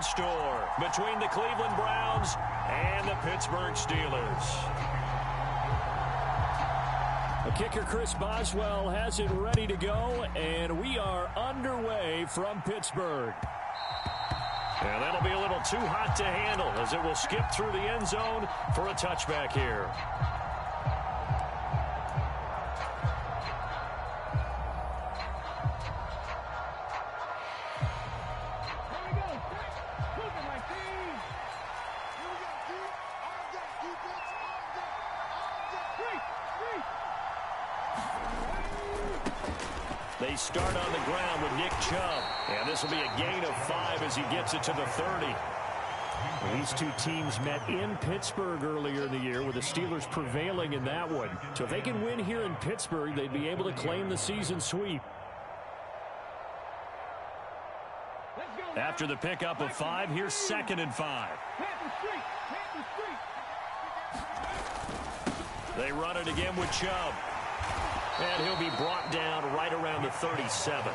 in store between the Cleveland Browns and the Pittsburgh Steelers. The kicker, Chris Boswell, has it ready to go, and we are underway from Pittsburgh. And that'll be a little too hot to handle as it will skip through the end zone for a touchback here. They start on the ground with Nick Chubb. And this will be a gain of 5 as he gets it to the 30. These two teams met in Pittsburgh earlier in the year with the Steelers prevailing in that one. So if they can win here in Pittsburgh, they'd be able to claim the season sweep. After the pickup of 5, here's 2nd and 5. They run it again with Chubb. And he'll be brought down right around the 37.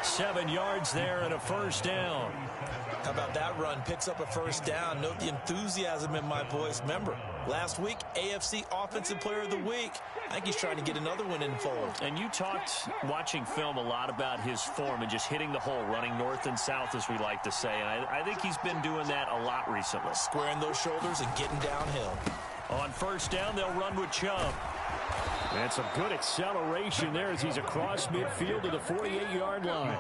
7 yards there and a first down. How about that run? Picks up a first down. Note the enthusiasm in my voice. Remember, last week, AFC Offensive Player of the Week. I think he's trying to get another one in the fold. And you talked, watching film, a lot about his form and just hitting the hole, running north and south, as we like to say. And I think he's been doing that a lot recently. Squaring those shoulders and getting downhill. On first down, they'll run with Chubb. And some good acceleration there as he's across midfield to the 48-yard line.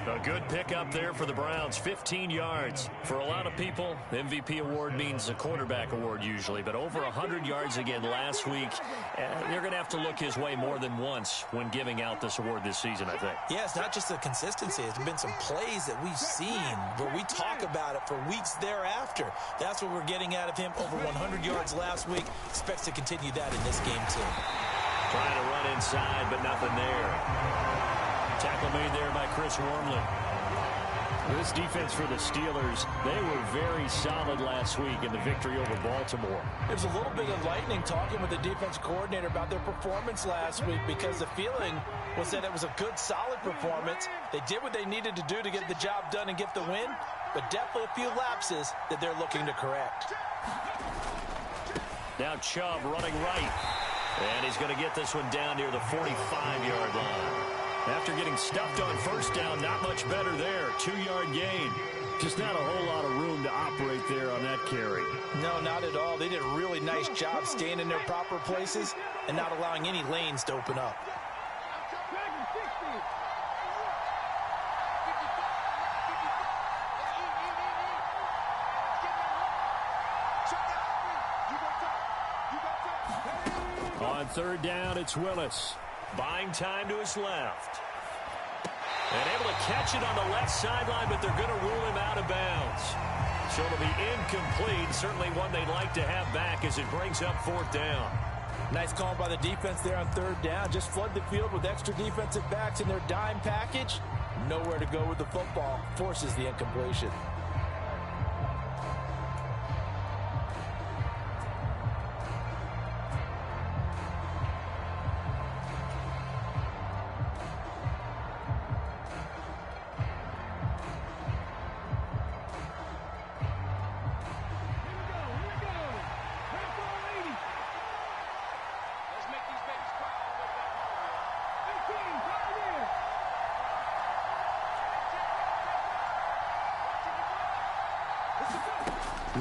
A good pickup there for the Browns, 15 yards. For a lot of people, the MVP award means a quarterback award usually, but over 100 yards again last week. They're going to have to look his way more than once when giving out this award this season, I think. Yeah, it's not just the consistency. It's been some plays that we've seen where we talk about it for weeks thereafter. That's what we're getting out of him. Over 100 yards last week. Expects to continue that in this game, too. Trying to run inside, but nothing there. Tackle made there by Chris Wormley. This defense for the Steelers, they were very solid last week in the victory over Baltimore. There's a little bit of lightning talking with the defense coordinator about their performance last week because the feeling was that it was a good, solid performance. They did what they needed to do to get the job done and get the win, but definitely a few lapses that they're looking to correct. Now Chubb running right. And he's going to get this one down near the 45-yard line. After getting stuffed on first down, not much better there. 2-yard gain. Just not a whole lot of room to operate there on that carry. No, not at all. They did a really nice job staying in their proper places and not allowing any lanes to open up. On third down, it's Willis. Buying time to his left. And able to catch it on the left sideline, but they're going to rule him out of bounds. So it'll be incomplete. Certainly one they'd like to have back as it brings up 4th down. Nice call by the defense there on 3rd down. Just flood the field with extra defensive backs in their dime package. Nowhere to go with the football. Forces the incompletion.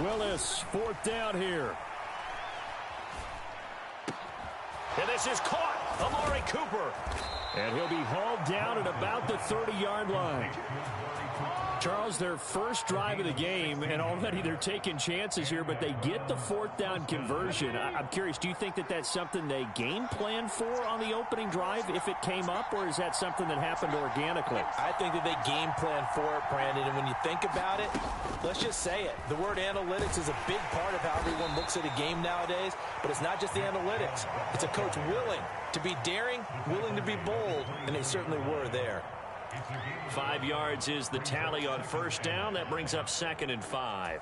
Willis, 4th down here. And this is caught. Amari Cooper. And he'll be hauled down at about the 30-yard line. Charles, their first drive of the game, and already they're taking chances here, but they get the 4th down conversion. I'm curious, do you think that that's something they game planned for on the opening drive if it came up, or is that something that happened organically? I think that they game planned for it, Brandon, and when you think about it, let's just say it. The word analytics is a big part of how everyone looks at a game nowadays, but it's not just the analytics. It's a coach willing to be daring, willing to be bold, and they certainly were there. 5 yards is the tally on first down. That brings up 2nd and 5.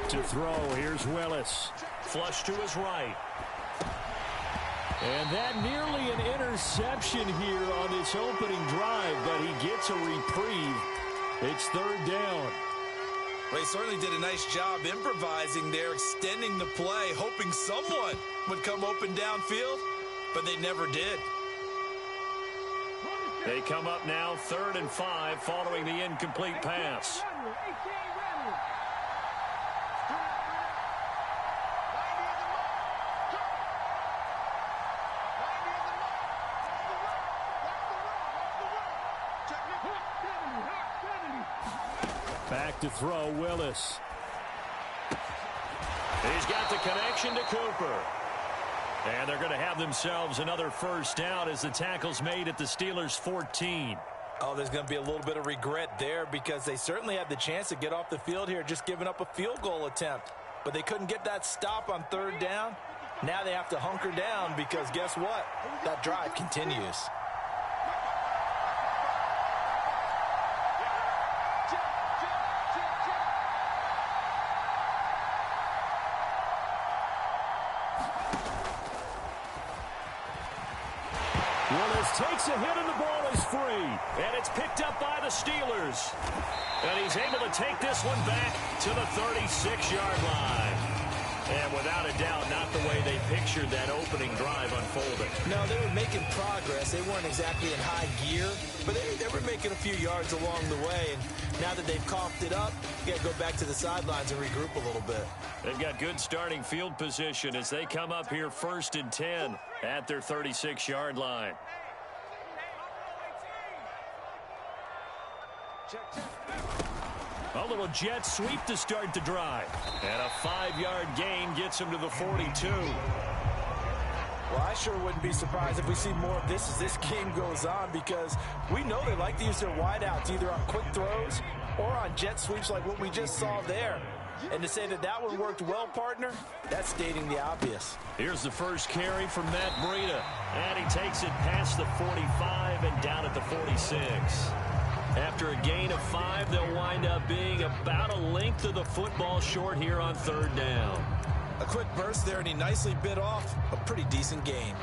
To throw, here's Willis. Flush to his right. And that nearly an interception here on this opening drive, but he gets a reprieve. It's third down. Well, he certainly did a nice job improvising there, extending the play, hoping someone would come open downfield, but they never did. They come up now 3rd and 5 following the incomplete pass. Back to throw, Willis. He's got the connection to Cooper. And they're going to have themselves another first down as the tackle's made at the Steelers' 14. Oh, there's going to be a little bit of regret there because they certainly had the chance to get off the field here, just giving up a field goal attempt. But they couldn't get that stop on 3rd down. Now they have to hunker down because guess what? That drive continues. Takes a hit and the ball is free. And it's picked up by the Steelers. And he's able to take this one back to the 36-yard line. And without a doubt, not the way they pictured that opening drive unfolding. No, they were making progress. They weren't exactly in high gear, but they were making a few yards along the way. And now that they've coughed it up, you got to go back to the sidelines and regroup a little bit. They've got good starting field position as they come up here 1st and 10 at their 36-yard line. A little jet sweep to start the drive. And a 5-yard gain gets him to the 42. Well, I sure wouldn't be surprised if we see more of this as this game goes on because we know they like to use their wideouts either on quick throws or on jet sweeps like what we just saw there. And to say that that one worked well, partner, that's stating the obvious. Here's the first carry from Matt Breida. And he takes it past the 45 and down at the 46. After a gain of 5, they'll wind up being about a length of the football short here on 3rd down. A quick burst there, and he nicely bit off a pretty decent gain.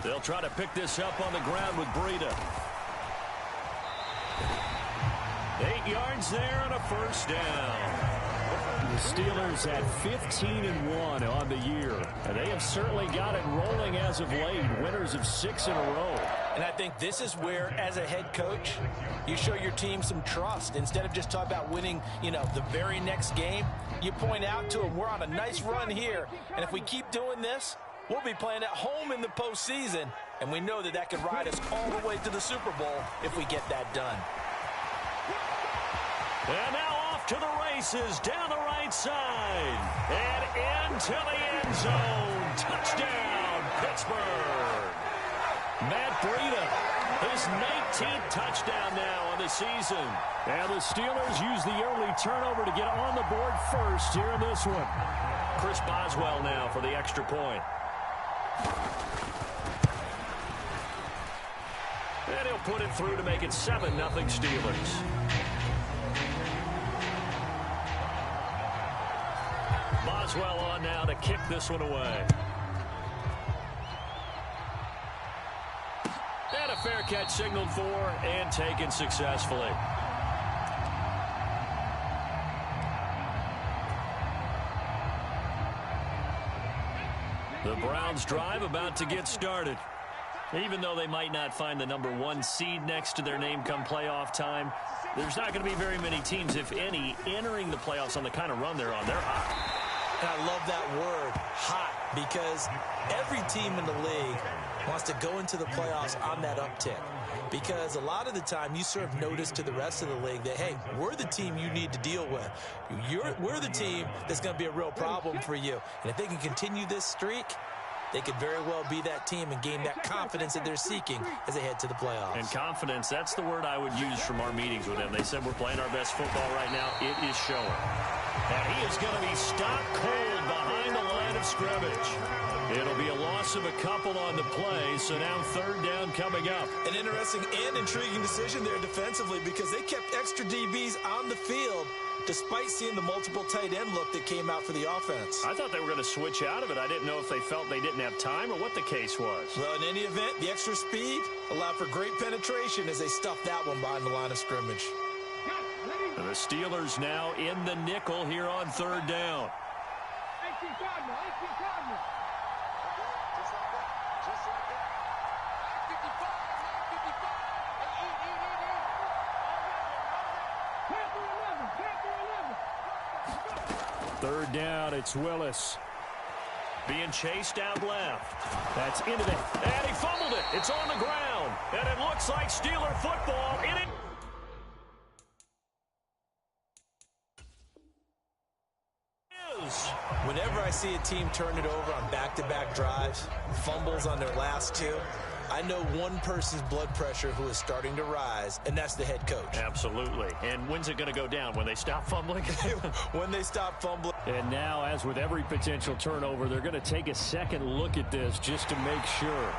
They'll try to pick this up on the ground with Breida. 8 yards there and a first down. The Steelers at 15-1 on the year. And they have certainly got it rolling as of late. Winners of 6 in a row. And I think this is where, as a head coach, you show your team some trust. Instead of just talking about winning, the very next game, you point out to them, we're on a nice run here. And if we keep doing this, we'll be playing at home in the postseason. And we know that can ride us all the way to the Super Bowl if we get that done. And now off to the races down the right side. And into the end zone. Touchdown, Pittsburgh. Matt Breida, his 19th touchdown now on the season. And the Steelers use the early turnover to get on the board first here in this one. Chris Boswell now for the extra point. And he'll put it through to make it 7-0 Steelers. Boswell on now to kick this one away. And a fair catch signaled for and taken successfully. The Browns drive about to get started. Even though they might not find the #1 seed next to their name come playoff time, there's not going to be very many teams, if any, entering the playoffs on the kind of run they're on. They're hot. And I love that word, hot, because every team in the league wants to go into the playoffs on that uptick. Because a lot of the time you serve notice to the rest of the league that, hey, we're the team you need to deal with. We're the team that's going to be a real problem for you. And if they can continue this streak, they could very well be that team and gain that confidence that they're seeking as they head to the playoffs. And confidence, that's the word I would use from our meetings with them. They said we're playing our best football right now. It is showing. And he is going to be stopped cold behind the line of scrimmage. It'll be a loss of a couple on the play, so now third down coming up. An interesting and intriguing decision there defensively because they kept extra DBs on the field despite seeing the multiple tight end look that came out for the offense. I thought they were going to switch out of it. I didn't know if they felt they didn't have time or what the case was. Well, in any event, the extra speed allowed for great penetration as they stuffed that one behind the line of scrimmage. And the Steelers now in the nickel here on third down. Third down, it's Willis. Being chased out left. That's into the... And he fumbled it. It's on the ground. And it looks like Steeler football in it. Whenever I see a team turn it over on back-to-back drives, fumbles on their last two, I know one person's blood pressure who is starting to rise, and that's the head coach. Absolutely. And when's it going to go down? When they stop fumbling? When they stop fumbling. And now, as with every potential turnover, they're going to take a second look at this just to make sure.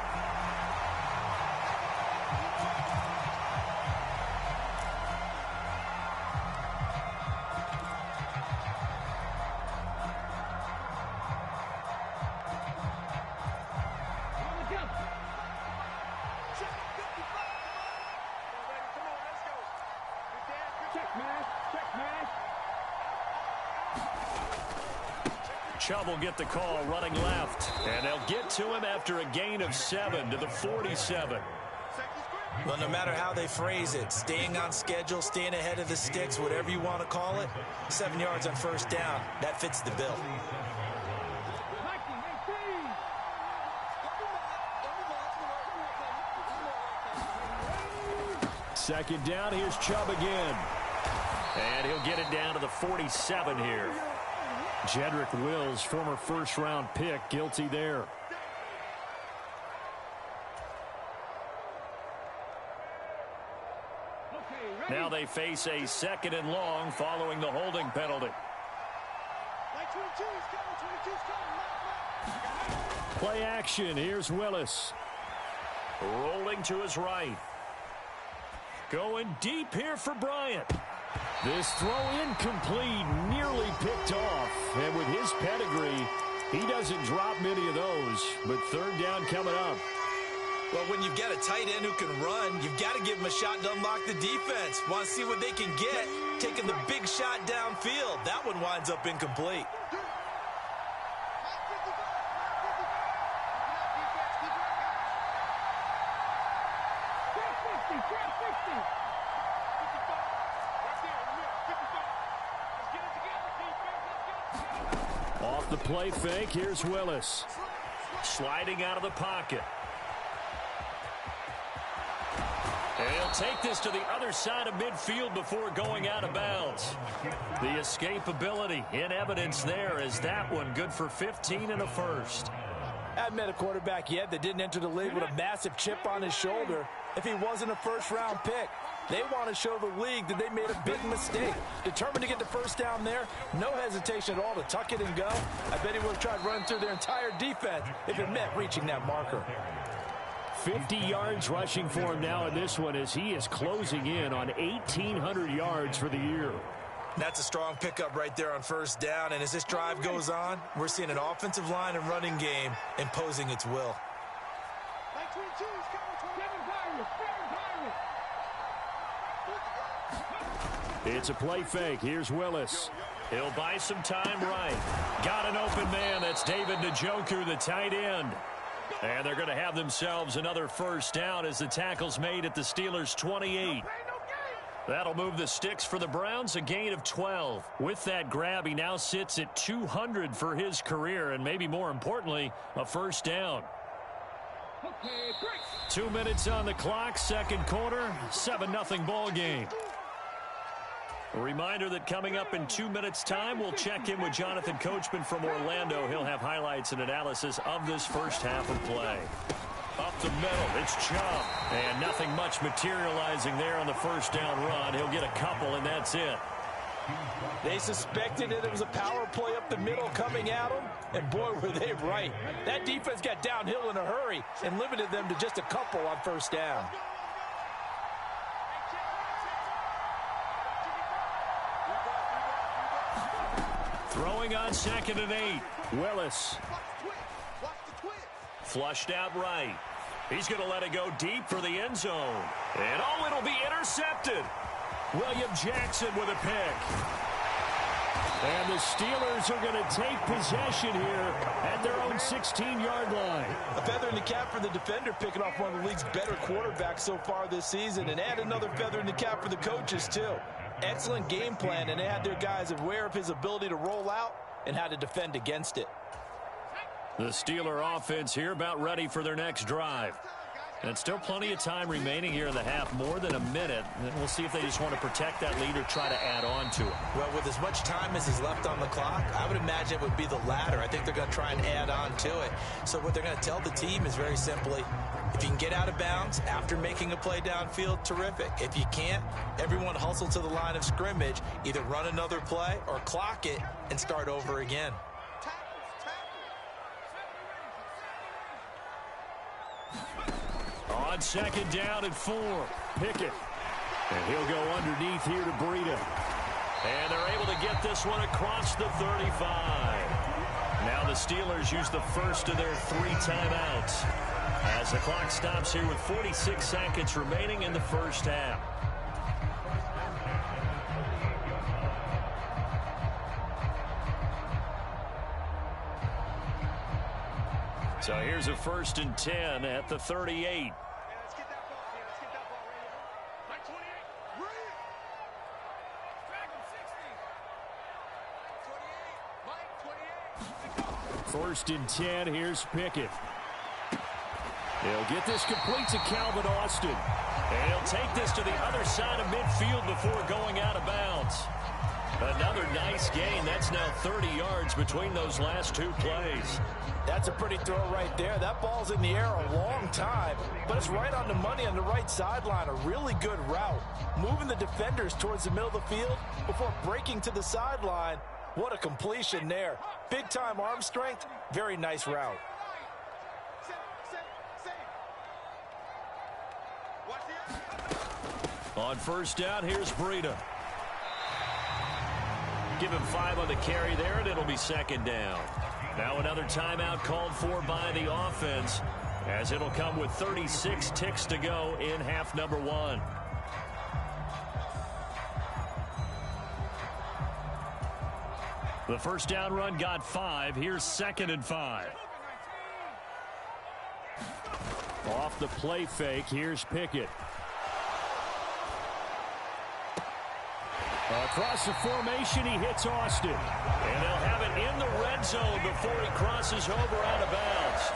Chubb will get the call running left. And they'll get to him after a gain of 7 to the 47. Well, no matter how they phrase it, staying on schedule, staying ahead of the sticks, whatever you want to call it, 7 yards on first down, that fits the bill. Second down, here's Chubb again. And he'll get it down to the 47 here. Jedrick Wills, former first-round pick, guilty there. Now they face a second and long following the holding penalty. Play action. Here's Willis. Rolling to his right. Going deep here for Bryant. This throw incomplete, nearly picked off. And with his pedigree, he doesn't drop many of those. But third down coming up. Well, when you've got a tight end who can run, you've got to give him a shot to unlock the defense. Want to see what they can get, taking the big shot downfield. That one winds up incomplete. Off the play fake, here's Willis. Sliding out of the pocket. And he'll take this to the other side of midfield before going out of bounds. The escapability in evidence there as that one good for 15 and a first. I haven't met a quarterback yet that didn't enter the league with a massive chip on his shoulder if he wasn't a first-round pick. They want to show the league that they made a big mistake. Determined to get the first down there, no hesitation at all to tuck it and go. I bet he would have tried running through their entire defense if it meant reaching that marker. 50 yards rushing for him now in this one as he is closing in on 1,800 yards for the year. That's a strong pickup right there on first down, and as this drive goes on, we're seeing an offensive line and running game imposing its will. It's a play fake. Here's Willis. He'll buy some time right. Got an open man. That's David Njoku, the tight end. And they're going to have themselves another first down as the tackle's made at the Steelers' 28. That'll move the sticks for the Browns, a gain of 12. With that grab, he now sits at 200 for his career, and maybe more importantly, a first down. 2 minutes on the clock, second quarter, 7-0 ball game. A reminder that coming up in 2 minutes' time, we'll check in with Jonathan Coachman from Orlando. He'll have highlights and analysis of this first half of play. Up the middle, it's Chubb. And nothing much materializing there on the first down run. He'll get a couple, and that's it. They suspected that it was a power play up the middle coming at them, and boy, were they right. That defense got downhill in a hurry and limited them to just a couple on first down. Throwing on 2nd and 8. Willis. Flushed out right. He's going to let it go deep for the end zone. And oh, it'll be intercepted. William Jackson with a pick. And the Steelers are going to take possession here at their own 16-yard line. A feather in the cap for the defender, picking off one of the league's better quarterbacks so far this season. And add another feather in the cap for the coaches, too. Excellent game plan, and they had their guys aware of his ability to roll out and how to defend against it. The Steeler offense here about ready for their next drive. And still plenty of time remaining here in the half, more than a minute. And we'll see if they just want to protect that lead or try to add on to it. Well, with as much time as is left on the clock, I would imagine it would be the latter. I think they're going to try and add on to it. So what they're going to tell the team is very simply, if you can get out of bounds after making a play downfield, terrific. If you can't, everyone hustle to the line of scrimmage, either run another play or clock it and start over again. On 2nd down and 4, Pickett. And he'll go underneath here to Breida. And they're able to get this one across the 35. Now the Steelers use the first of their 3 timeouts as the clock stops here with 46 seconds remaining in the first half. So here's a 1st and 10 at the 38. First and 10, here's Pickett. He'll get this complete to Calvin Austin. And he'll take this to the other side of midfield before going out of bounds. Another nice gain. That's now 30 yards between those last 2 plays. That's a pretty throw right there. That ball's in the air a long time, but it's right on the money on the right sideline. A really good route. Moving the defenders towards the middle of the field before breaking to the sideline. What a completion there. Big-time arm strength. Very nice route. On first down, here's Breida. Give him 5 on the carry there, and it'll be 2nd down. Now another timeout called for by the offense, as it'll come with 36 ticks to go in half number 1. The first down run got 5. Here's 2nd and 5. Off the play fake, here's Pickett. Across the formation, he hits Austin. And they'll have it in the red zone before he crosses over out of bounds.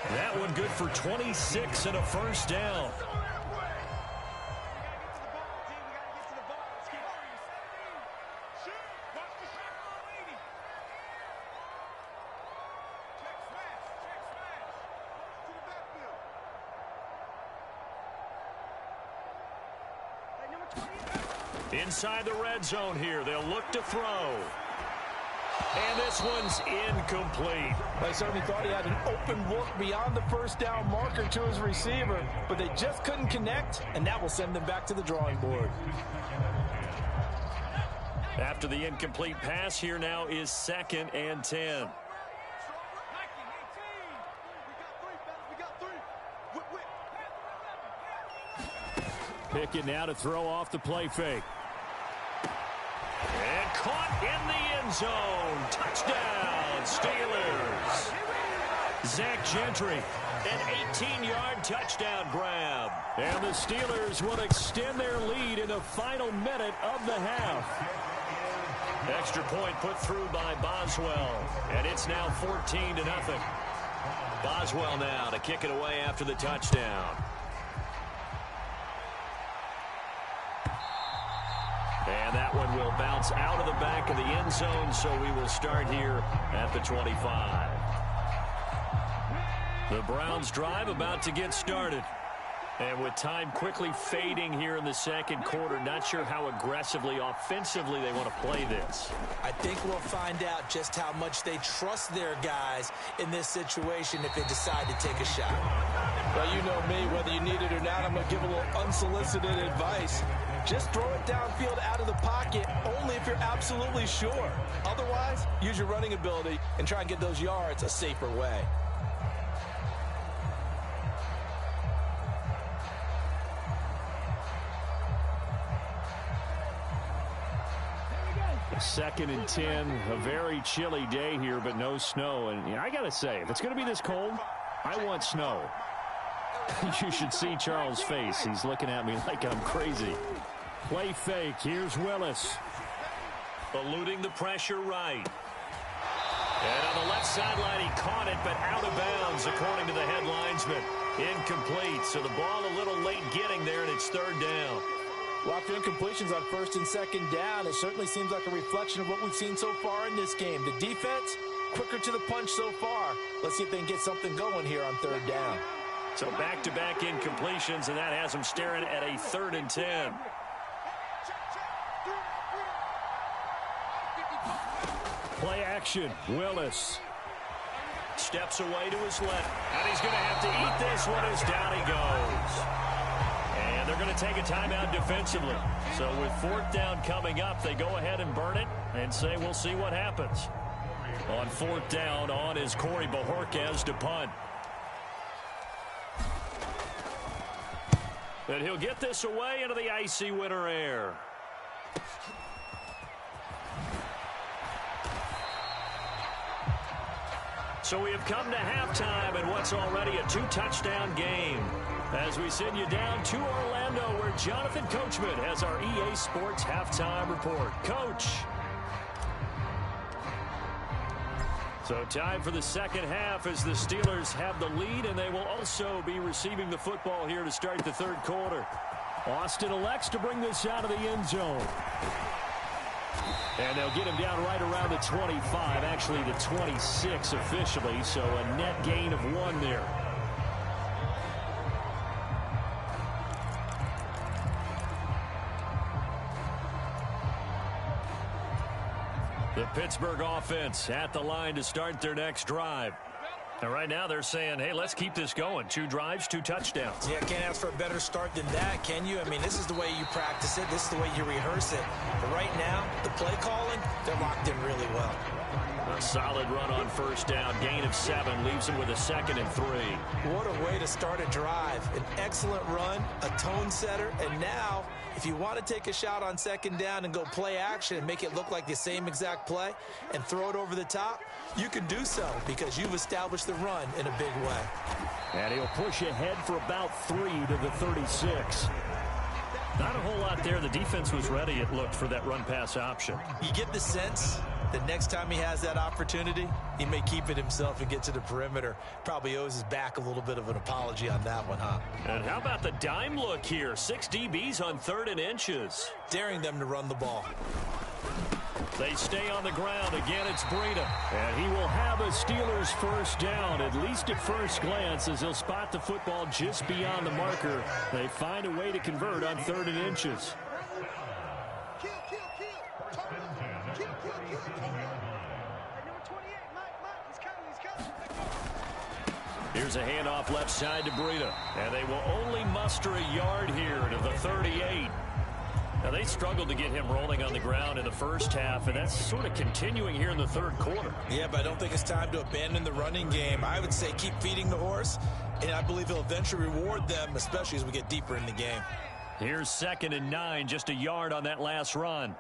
That one good for 26 and a first down. Inside the red zone here, they'll look to throw. And this one's incomplete. They certainly thought he had an open look beyond the first down marker to his receiver, but they just couldn't connect, and that will send them back to the drawing board. After the incomplete pass, here now is 2nd and 10. Pickett now to throw off the play fake. And caught in the end zone. Touchdown, Steelers. Zach Gentry, an 18-yard touchdown grab. And the Steelers will extend their lead in the final minute of the half. Extra point put through by Boswell. And it's now 14-0. Boswell now to kick it away after the touchdown. And that one will bounce out of the back of the end zone, so we will start here at the 25. The Browns drive about to get started. And with time quickly fading here in the second quarter, not sure how aggressively, offensively they want to play this. I think we'll find out just how much they trust their guys in this situation if they decide to take a shot. Well, you know me, whether you need it or not, I'm going to give a little unsolicited advice. Just throw it downfield out of the pocket, only if you're absolutely sure. Otherwise, use your running ability and try and get those yards a safer way. Second and 10, a very chilly day here, but no snow. And I got to say, if it's going to be this cold, I want snow. You should see Charles' face. He's looking at me like I'm crazy. Play fake. Here's Willis. Eluding the pressure right. And on the left sideline, he caught it, but out of bounds, according to the head linesman. Incomplete, so the ball a little late getting there, and it's third down. Well, after incompletions on first and second down, it certainly seems like a reflection of what we've seen so far in this game. The defense, quicker to the punch so far. Let's see if they can get something going here on third down. So back-to-back incompletions, and that has them staring at a 3rd and 10. Play action, Willis. Steps away to his left, and he's going to have to eat this one as down he goes. And they're going to take a timeout defensively. So with 4th down coming up, they go ahead and burn it and say we'll see what happens. On 4th down, on is Corey Bajorquez to punt. And he'll get this away into the icy winter air. So we have come to halftime in what's already a 2-touchdown game. As we send you down to Orlando, where Jonathan Coachman has our EA Sports Halftime Report. Coach. So time for the second half as the Steelers have the lead, and they will also be receiving the football here to start the third quarter. Austin elects to bring this out of the end zone. And they'll get him down right around the 25, actually the 26 officially, so a net gain of 1 there. The Pittsburgh offense at the line to start their next drive. And right now they're saying, hey, let's keep this going. 2 drives, 2 touchdowns. Yeah, can't ask for a better start than that, can you? I mean, this is the way you practice it. This is the way you rehearse it. But right now, the play calling, they're locked in really well. A solid run on first down. Gain of 7 leaves him with a 2nd and 3. What a way to start a drive. An excellent run, a tone setter, and now if you want to take a shot on second down and go play action and make it look like the same exact play and throw it over the top, you can do so because you've established the run in a big way. And he'll push ahead for about 3 to the 36. Not a whole lot there. The defense was ready, it looked, for that run-pass option. You get the sense the next time he has that opportunity, he may keep it himself and get to the perimeter. Probably owes his back a little bit of an apology on that one, huh? And how about the dime look here? 6 DBs on 3rd and inches. Daring them to run the ball. They stay on the ground. Again, it's Breida. And he will have a Steelers first down, at least at first glance, as he'll spot the football just beyond the marker. They find a way to convert on 3rd and inches. Here's a handoff left side to Breida. And they will only muster a yard here to the 38. Now, they struggled to get him rolling on the ground in the first half, and that's sort of continuing here in the third quarter. Yeah, but I don't think it's time to abandon the running game. I would say keep feeding the horse, and I believe he'll eventually reward them, especially as we get deeper in the game. Here's 2nd and 9, just a yard on that last run.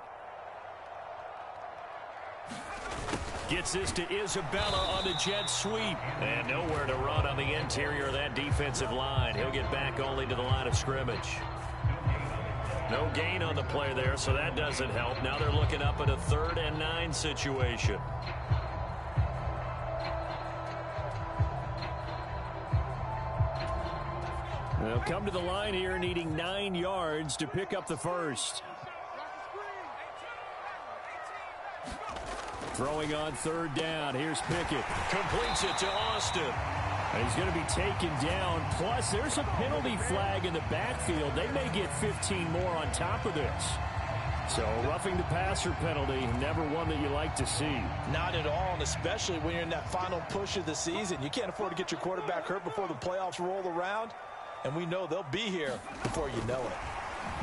Gets this to Isabella on the jet sweep. And nowhere to run on the interior of that defensive line. He'll get back only to the line of scrimmage. No gain on the play there, so that doesn't help. Now they're looking up at a 3rd and 9 situation. They'll come to the line here needing 9 yards to pick up the first. Throwing on third down. Here's Pickett. Completes it to Austin. And he's going to be taken down. Plus, there's a penalty flag in the backfield. They may get 15 more on top of this. So, roughing the passer penalty, never one that you like to see. Not at all, and especially when you're in that final push of the season. You can't afford to get your quarterback hurt before the playoffs roll around. And we know they'll be here before you know it.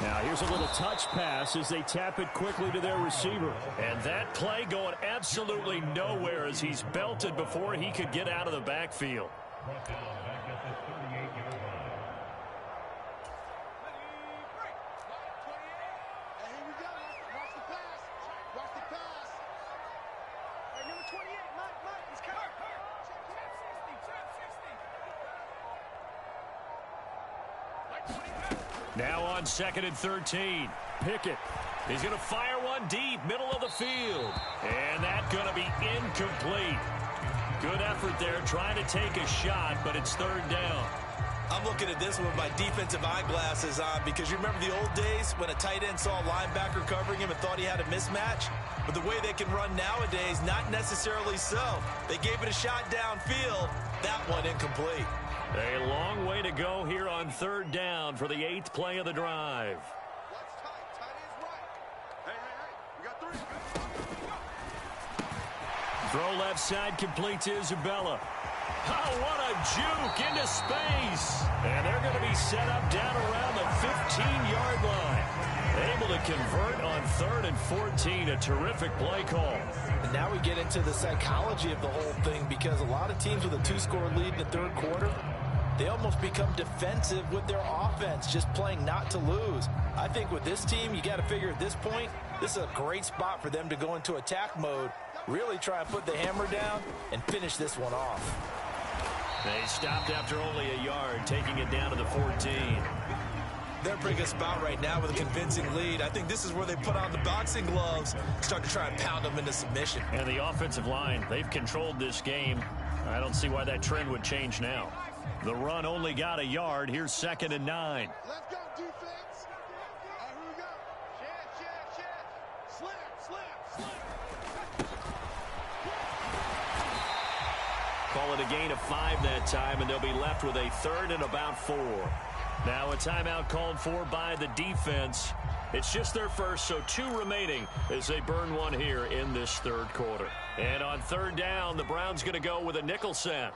Now, here's a little touch pass as they tap it quickly to their receiver. And that play going absolutely nowhere as he's belted before he could get out of the backfield. Now on 2nd and 13. Pickett. He's going to fire one deep, middle of the field. And that's going to be incomplete. Good effort there trying to take a shot, but it's 3rd down. I'm looking at this with my defensive eyeglasses on because you remember the old days when a tight end saw a linebacker covering him and thought he had a mismatch? But the way they can run nowadays, not necessarily so. They gave it a shot downfield. That one incomplete. A long way to go here on 3rd down for the 8th play of the drive. Throw left side, complete to Isabella. Oh, what a juke into space. And they're going to be set up down around the 15-yard line. Able to convert on 3rd and 14. A terrific play call. And now we get into the psychology of the whole thing because a lot of teams with a 2-score lead in the 3rd quarter, they almost become defensive with their offense, just playing not to lose. I think with this team, you got to figure at this point, this is a great spot for them to go into attack mode, really try and put the hammer down and finish this one off. They stopped after only a yard, taking it down to the 14. They're in a pretty good spot right now with a convincing lead. I think this is where they put on the boxing gloves, start to try and pound them into submission. And the offensive line, they've controlled this game. I don't see why that trend would change now. The run only got a yard. Here's 2nd and 9. Let's go, defense. All right, here we go. Check. Slip. Call it a gain of 5 that time, and they'll be left with a 3rd and about 4. Now a timeout called for by the defense. It's just their first, so 2 remaining as they burn one here in this 3rd quarter. And on 3rd down, the Browns going to go with a nickel set.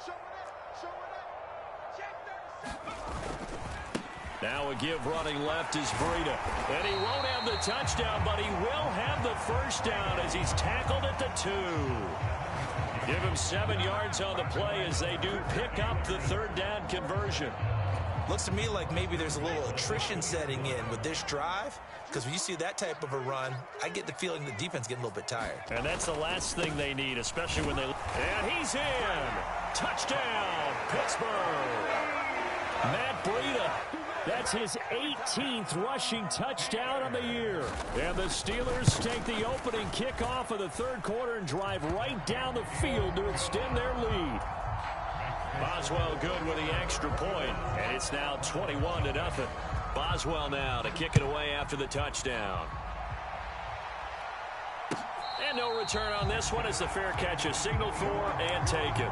Now a give running left is Breida. And he won't have the touchdown, but he will have the 1st down as he's tackled at the 2. Give him 7 yards on the play as they do pick up the 3rd down conversion. Looks to me like maybe there's a little attrition setting in with this drive, because when you see that type of a run, I get the feeling the defense getting a little bit tired. And that's the last thing they need, especially when they... And he's in! Touchdown, Pittsburgh! Matt Breida. That's his 18th rushing touchdown of the year. And the Steelers take the opening kickoff of the 3rd quarter and drive right down the field to extend their lead. Boswell good with the extra point, and it's now 21-0. Boswell now to kick it away after the touchdown. And no return on this one as the fair catch is signaled for and taken.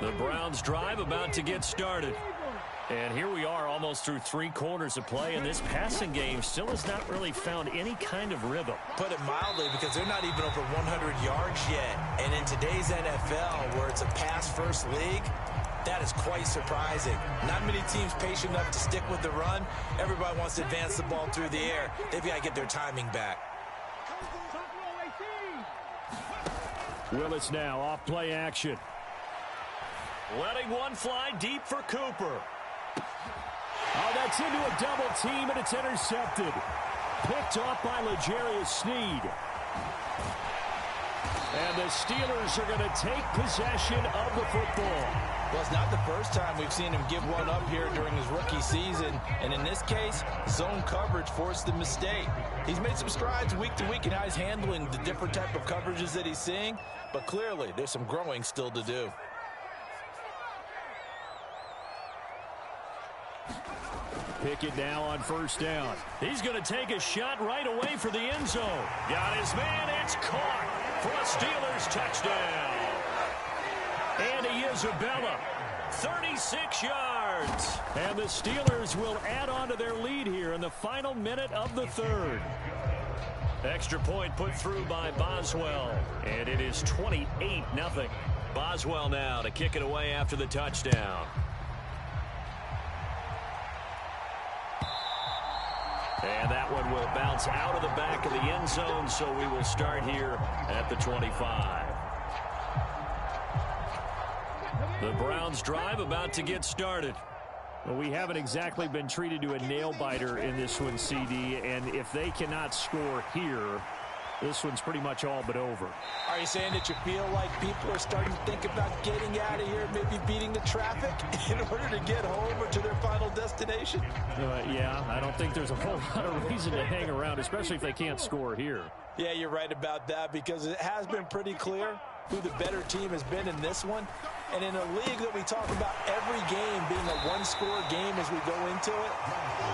The Browns drive about to get started. And here we are almost through 3 quarters of play, and this passing game still has not really found any kind of rhythm. Put it mildly, because they're not even over 100 yards yet. And in today's NFL, where it's a pass-first league, that is quite surprising. Not many teams patient enough to stick with the run. Everybody wants to advance the ball through the air. They've got to get their timing back. Willis now off play action. Letting one fly deep for Cooper. Oh, that's into a double team, and it's intercepted. Picked off by L'Jarius Sneed. And the Steelers are going to take possession of the football. Well, it's not the first time we've seen him give one up here during his rookie season. And in this case, zone coverage forced the mistake. He's made some strides week to week in how he's handling the different type of coverages that he's seeing. But clearly, there's some growing still to do. Pick it now on first down. He's going to take a shot right away for the end zone. Got his man. It's caught for a Steelers touchdown. Andy Isabella, 36 yards. And the Steelers will add on to their lead here in the final minute of the third. Extra point put through by Boswell. And it is 28-0. Boswell now to kick it away after the touchdown. And that one will bounce out of the back of the end zone, so we will start here at the 25. The Browns drive about to get started. Well, we haven't exactly been treated to a nail-biter in this one, CD, and if they cannot score here, this one's pretty much all but over. Are you saying that you feel like people are starting to think about getting out of here, maybe beating the traffic in order to get home or to their final destination? Yeah, I don't think there's a whole lot of reason to hang around, especially if they can't score here. Yeah, you're right about that, because it has been pretty clear who the better team has been in this one. And in a league that we talk about every game being a one-score game as we go into it,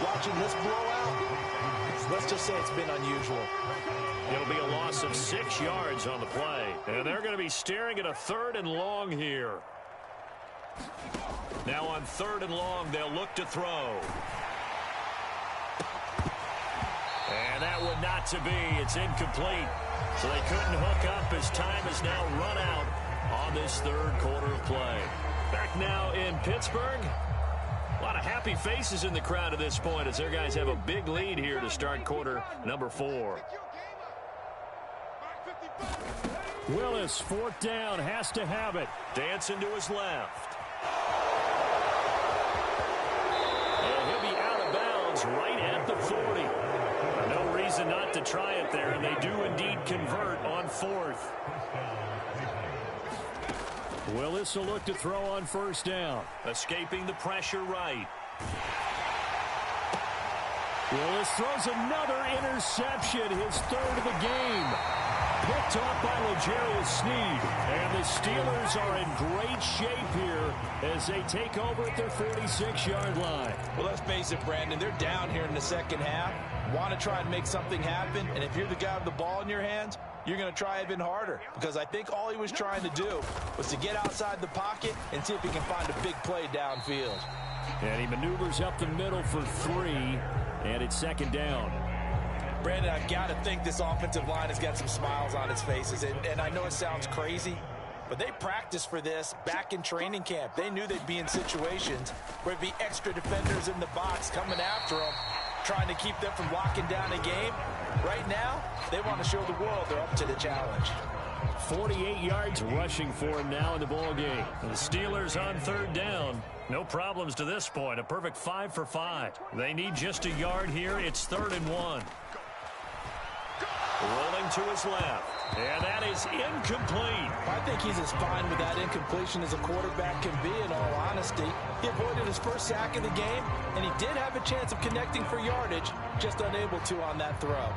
watching this blowout, let's just say it's been unusual. It'll be a loss of 6 yards on the play. And they're going to be staring at a 3rd and long here. Now on 3rd and long, they'll look to throw. And that one not to be. It's incomplete. So they couldn't hook up as time has now run out on this 3rd quarter of play. Back now in Pittsburgh. A lot of happy faces in the crowd at this point as their guys have a big lead here to start quarter number 4. Willis, 4th down, has to have it. Dancing to his left. And he'll be out of bounds right at the 40. No reason not to try it there, and they do indeed convert on 4th. Willis will look to throw on 1st down. Escaping the pressure right. Willis throws another interception, his 3rd of the game. Picked off by L'Jarius Sneed. And the Steelers are in great shape here as they take over at their 46-yard line. Well, let's face it, Brandon, they're down here in the second half. Want to try and make something happen, and if you're the guy with the ball in your hands, you're going to try even harder, because I think all he was trying to do was to get outside the pocket and see if he can find a big play downfield. And he maneuvers up the middle for 3, and it's 2nd down. Brandon, I've got to think this offensive line has got some smiles on its faces, and I know it sounds crazy, but they practiced for this back in training camp. They knew they'd be in situations where there'd be extra defenders in the box coming after them, trying to keep them from locking down a game. Right now, they want to show the world they're up to the challenge. 48 yards rushing for him now in the ball game. The Steelers on 3rd down. No problems to this point. A perfect 5 for 5. They need just a yard here. It's 3rd and 1. Rolling to his left. And that is incomplete. I think he's as fine with that incompletion as a quarterback can be, in all honesty. He avoided his first sack of the game, and he did have a chance of connecting for yardage, just unable to on that throw.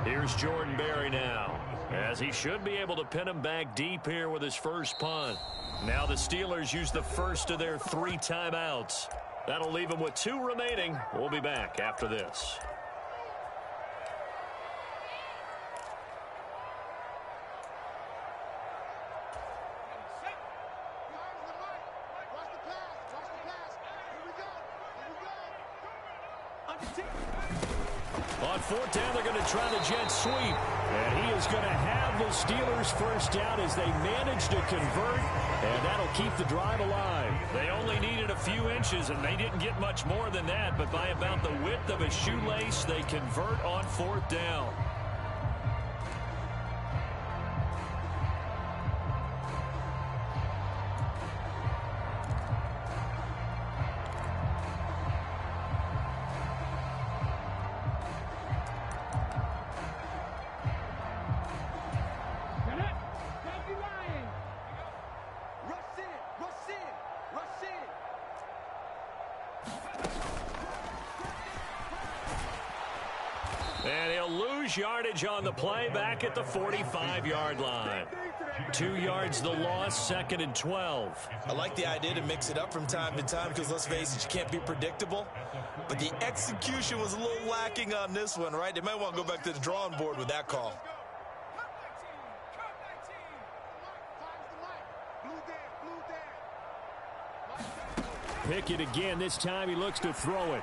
Here's Jordan Berry now, as he should be able to pin him back deep here with his first punt. Now the Steelers use the first of their 3 timeouts. That'll leave them with 2 remaining. We'll be back after this. On 4th down, they're going to try the jet sweep. And he is going to have the Steelers first down as they manage to convert. And that'll keep the drive alive. They only needed a few inches, and they didn't get much more than that. But by about the width of a shoelace, they convert on 4th down. lose yardage on the play back at the 45-yard line. 2 yards the loss, 2nd and 12. I like the idea to mix it up from time to time because, let's face it, you can't be predictable. But the execution was a little lacking on this one, right? They might want to go back to the drawing board with that call. Pickett again. This time he looks to throw it.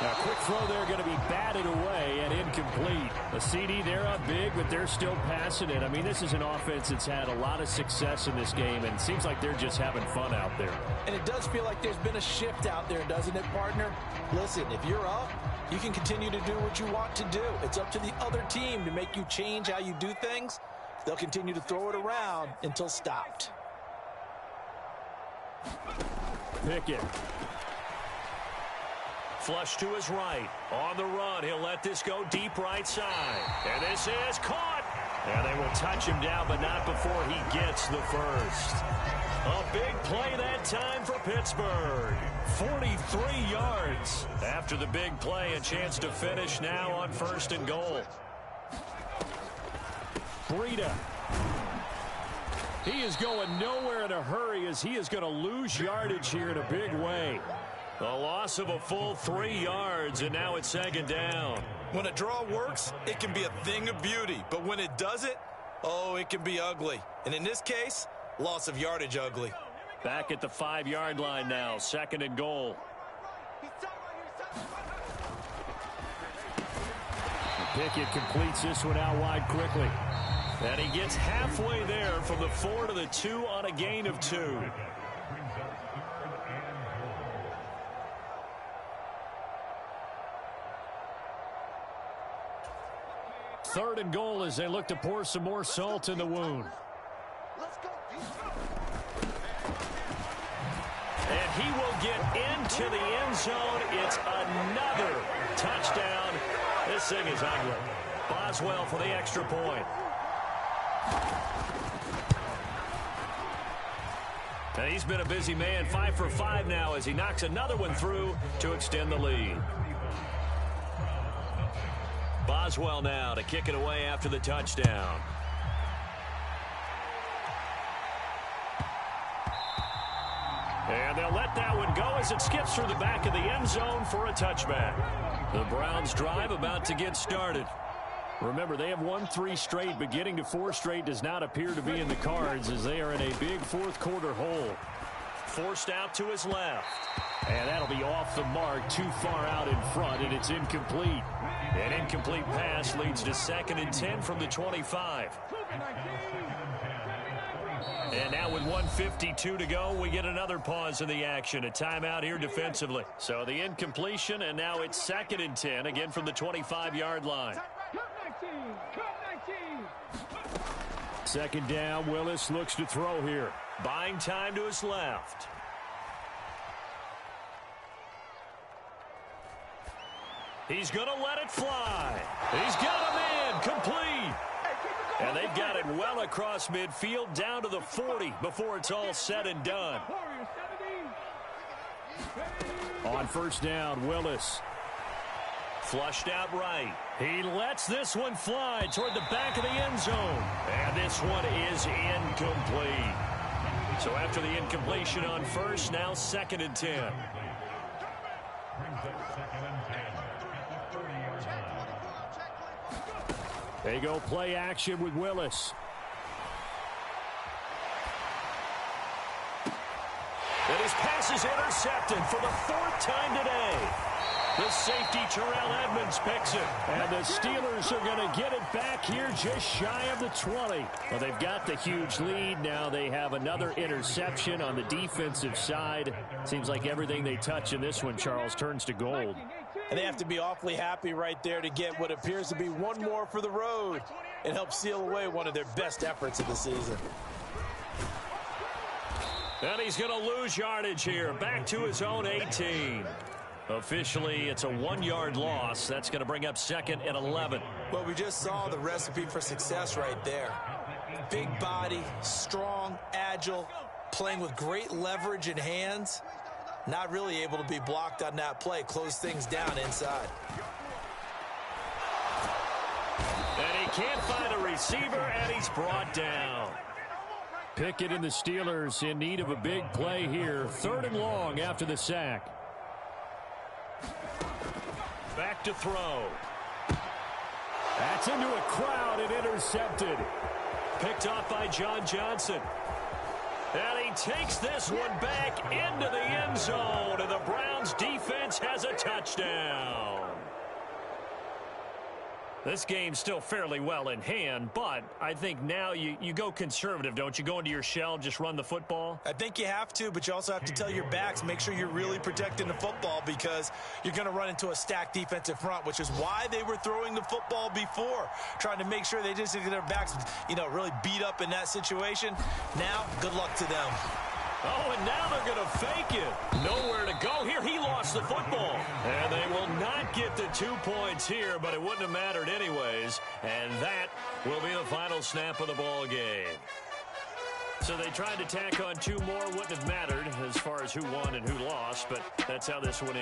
A quick throw there going to be batted away and incomplete. A CD, they're up big, but they're still passing it. I mean, this is an offense that's had a lot of success in this game, and it seems like they're just having fun out there. And it does feel like there's been a shift out there, doesn't it, partner? Listen, if you're up, you can continue to do what you want to do. It's up to the other team to make you change how you do things. They'll continue to throw it around until stopped. Pickett. Flush to his right. On the run. He'll let this go deep right side. And this is caught. And they will touch him down, but not before he gets the first. A big play that time for Pittsburgh. 43 yards. After the big play, a chance to finish now on 1st and goal. Breida. He is going nowhere in a hurry as he is going to lose yardage here in a big way. A loss of a full 3 yards, and now it's 2nd down. When a draw works, it can be a thing of beauty. But when it doesn't, oh, it can be ugly. And in this case, loss of yardage ugly. Back at the 5-yard line now, 2nd and goal. Pickett completes this one out wide quickly. And he gets halfway there from the 4 to the 2 on a gain of 2. Third and goal as they look to pour some more salt in the wound. And he will get into the end zone. It's another touchdown. This thing is ugly. Boswell for the extra point. And he's been a busy man, 5 for 5 now as he knocks another one through to extend the lead. Boswell now to kick it away after the touchdown. And they'll let that one go as it skips through the back of the end zone for a touchback. The Browns' drive about to get started. Remember, they have won 3 straight, but getting to 4 straight does not appear to be in the cards as they are in a big fourth-quarter hole. Forced out to his left. And that'll be off the mark, too far out in front, and it's incomplete. An incomplete pass leads to 2nd and 10 from the 25. And now with 1:52 to go, we get another pause in the action. A timeout here defensively. So the incompletion, and now it's 2nd and 10, again from the 25-yard line. 2nd down, Willis looks to throw here. Buying time to his left. He's going to let it fly. He's got a man complete. And they've got it well across midfield down to the 40 before it's all said and done. On 1st down, Willis. Flushed out right. He lets this one fly toward the back of the end zone. And this one is incomplete. So after the incompletion on 1st, now 2nd and 10. They go play action with Willis. And his pass is intercepted for the 4th time today. The safety, Terrell Edmonds, picks it. And the Steelers are going to get it back here just shy of the 20. Well, they've got the huge lead. Now they have another interception on the defensive side. Seems like everything they touch in this one, Charles, turns to gold. And they have to be awfully happy right there to get what appears to be one more for the road and help seal away one of their best efforts of the season. And he's going to lose yardage here. Back to his own 18. Officially, it's a 1-yard loss. That's going to bring up 2nd and 11. Well, we just saw the recipe for success right there. Big body, strong, agile, playing with great leverage in hands. Not really able to be blocked on that play. Close things down inside. can't find a receiver, and he's brought down. Pickett and the Steelers in need of a big play here. 3rd and long after the sack. Back to throw. That's into a crowd and intercepted. Picked off by John Johnson. And he takes this one back into the end zone, and the Browns defense has a touchdown. This game's still fairly well in hand, but I think now you go conservative, don't you? Go into your shell, just run the football? I think you have to, but you also have to tell your backs, make sure you're really protecting the football because you're going to run into a stacked defensive front, which is why they were throwing the football before, trying to make sure they just get their backs, really beat up in that situation. Now, good luck to them. Oh, and now they're going to fake it. Nowhere to go here. He lost the football. And they will not get the 2 points here, but it wouldn't have mattered anyways. And that will be the final snap of the ball game. So they tried to tack on 2 more. Wouldn't have mattered as far as who won and who lost, but that's how this one ended.